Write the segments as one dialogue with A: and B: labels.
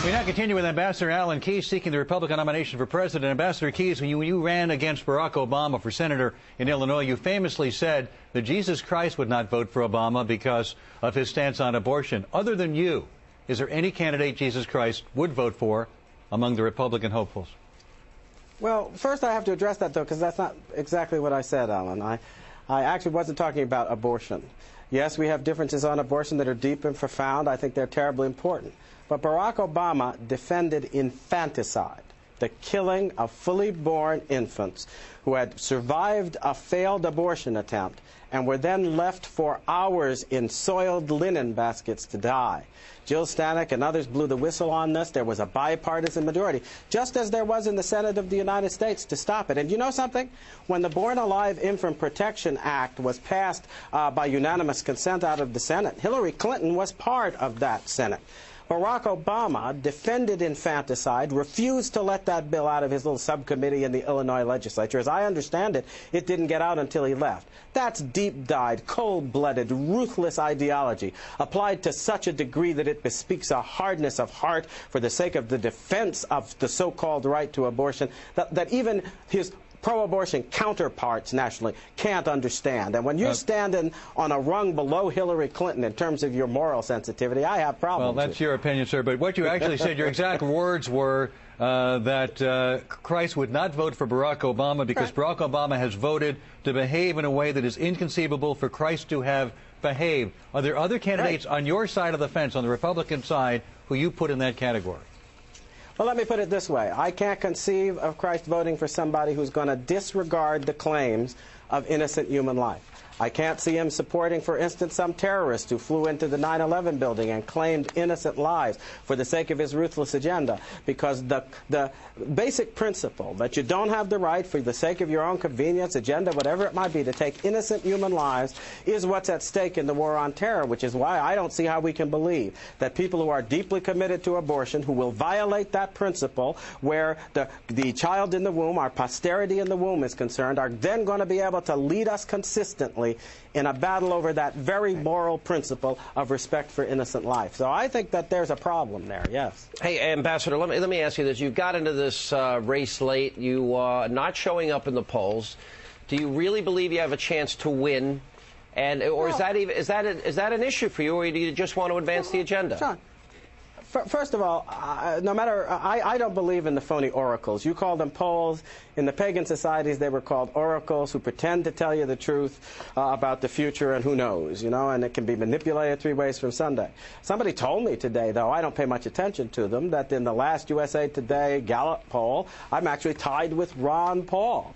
A: We now continue with Ambassador Alan Keyes seeking the Republican nomination for president. Ambassador Keyes, when you ran against Barack Obama for senator in Illinois, you famously said that Jesus Christ would not vote for Obama because of his stance on abortion. Other than you, is there any candidate Jesus Christ would vote for among the Republican hopefuls?
B: Well, first I have to address that, though, because that's not exactly what I said, Alan. I actually wasn't talking about abortion. Yes, we have differences on abortion that are deep and profound. I think they're terribly important. But Barack Obama defended infanticide, the killing of fully born infants who had survived a failed abortion attempt and were then left for hours in soiled linen baskets to die. Jill Stanek and others blew the whistle on this. There was a bipartisan majority, just as there was in the Senate of the United States, to stop it. And you know something? When the Born Alive Infant Protection Act was passed by unanimous consent out of the Senate, Hillary Clinton was part of that Senate. Barack Obama defended infanticide, refused to let that bill out of his little subcommittee in the Illinois legislature. As I understand it, it didn't get out until he left. That's deep-dyed, cold-blooded, ruthless ideology applied to such a degree that it bespeaks a hardness of heart for the sake of the defense of the so-called right to abortion that even his pro-abortion counterparts nationally can't understand. And when you're standing on a rung below Hillary Clinton in terms of your moral sensitivity, I have problems.
A: Well, that's your opinion, sir. But what you actually said, your exact words were that Christ would not vote for Barack Obama because Barack Obama has voted to behave in a way that is inconceivable for Christ to have behaved. Are there other candidates on your side of the fence, on the Republican side, who you put in that category?
B: Well, let me put it this way. I can't conceive of Christ voting for somebody who's going to disregard the claims of innocent human life. I can't see him supporting, for instance, some terrorist who flew into the 9/11 building and claimed innocent lives for the sake of his ruthless agenda, because the basic principle that you don't have the right, for the sake of your own convenience, agenda, whatever it might be, to take innocent human lives is what's at stake in the war on terror, which is why I don't see how we can believe that people who are deeply committed to abortion, who will violate that principle where the child in the womb, our posterity in the womb is concerned, are then going to be able to lead us consistently in a battle over that very moral principle of respect for innocent life. So I think that there's a problem there, yes.
C: Hey, Ambassador, let me ask you this. You got into this race late. You not showing up in the polls. Do you really believe you have a chance to win? And or is that an issue for you, or do you just want to advance the agenda?
B: John, first of all, no matter, I don't believe in the phony oracles. You call them polls. In the pagan societies, they were called oracles who pretend to tell you the truth about the future and who knows, you know, and it can be manipulated 3 ways from Sunday. Somebody told me today, though, I don't pay much attention to them, that in the last USA Today Gallup poll, I'm actually tied with Ron Paul.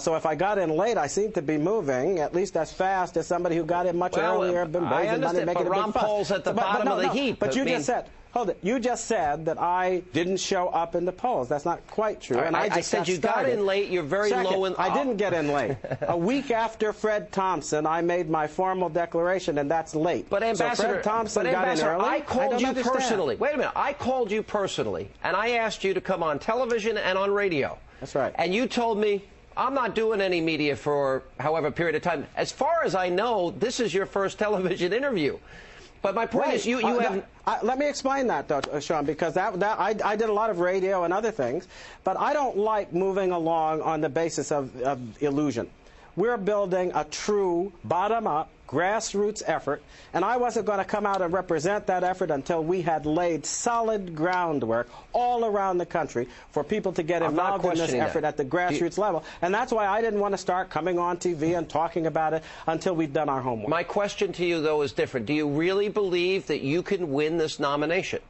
B: So if I got in late, I seem to be moving at least as fast as somebody who got in much earlier.
C: I understand, but Ron Paul's at the bottom of the heap.
B: But you just said... Hold it. You just said that I didn't show up in the polls. That's not quite true.
C: And I said you got in late. You're very low in...
B: I didn't get in late. A week after Fred Thompson, I made my formal declaration, and that's late.
C: But Ambassador,
B: so Fred Thompson got in early.
C: I called you personally. Wait a minute. I called you personally, and I asked you to come on television and on radio.
B: That's right.
C: And you told me, I'm not doing any media for however period of time. As far as I know, this is your first television interview. But my point is, you have...
B: let me explain that, though, Sean, because I did a lot of radio and other things, but I don't like moving along on the basis of illusion. We're building a true, bottom-up, grassroots effort, and I wasn't going to come out and represent that effort until we had laid solid groundwork all around the country for people to get involved in this effort at the grassroots level. And that's why I didn't want to start coming on TV and talking about it until we'd done our homework.
C: My question to you, though, is different. Do you really believe that you can win this nomination?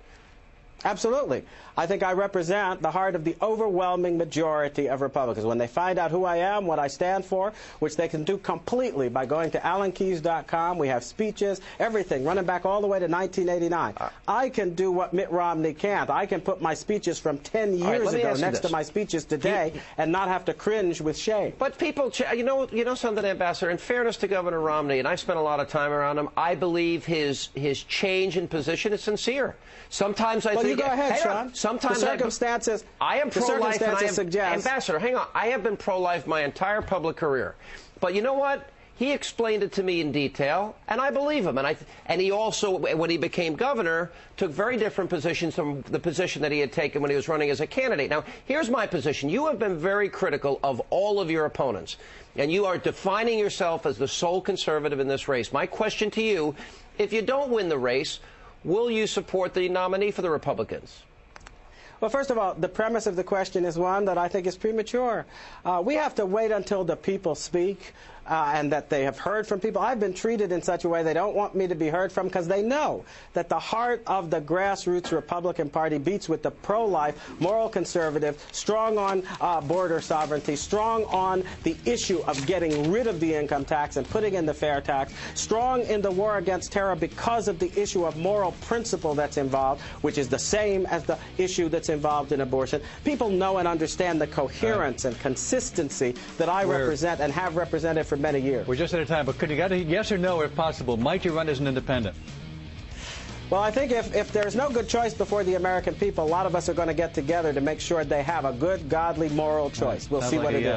B: Absolutely. I think I represent the heart of the overwhelming majority of Republicans. When they find out who I am, what I stand for, which they can do completely by going to AlanKeyes.com. We have speeches, everything, running back all the way to 1989. I can do what Mitt Romney can't. I can put my speeches from 10 years ago next to my speeches today and not have to cringe with shame.
C: But people, you know something, Ambassador, in fairness to Governor Romney, and I spent a lot of time around him, I believe his change in position is sincere. Sometimes I think...
B: You go ahead, Sean.
C: Sometimes
B: the circumstances,
C: I am pro-life,
B: suggest...
C: Ambassador, hang on. I have been pro-life my entire public career. But you know what? He explained it to me in detail, and I believe him. And he also, when he became governor, took very different positions from the position that he had taken when he was running as a candidate. Now, here's my position. You have been very critical of all of your opponents, and you are defining yourself as the sole conservative in this race. My question to you, if you don't win the race, will you support the nominee for the Republicans?
B: Well, first of all, the premise of the question is one that I think is premature. We have to wait until the people speak and that they have heard from people. I've been treated in such a way they don't want me to be heard from because they know that the heart of the grassroots Republican Party beats with the pro-life, moral conservative, strong on border sovereignty, strong on the issue of getting rid of the income tax and putting in the fair tax, strong in the war against terror because of the issue of moral principle that's involved, which is the same as the issue that's involved in abortion. People know and understand the coherence and consistency that I represent and have represented for many years.
A: We're just out of time, but could you get a yes or no, if possible? Might you run as an independent?
B: Well, I think if there's no good choice before the American people, a lot of us are going to get together to make sure they have a good, godly, moral choice. We'll see what it is.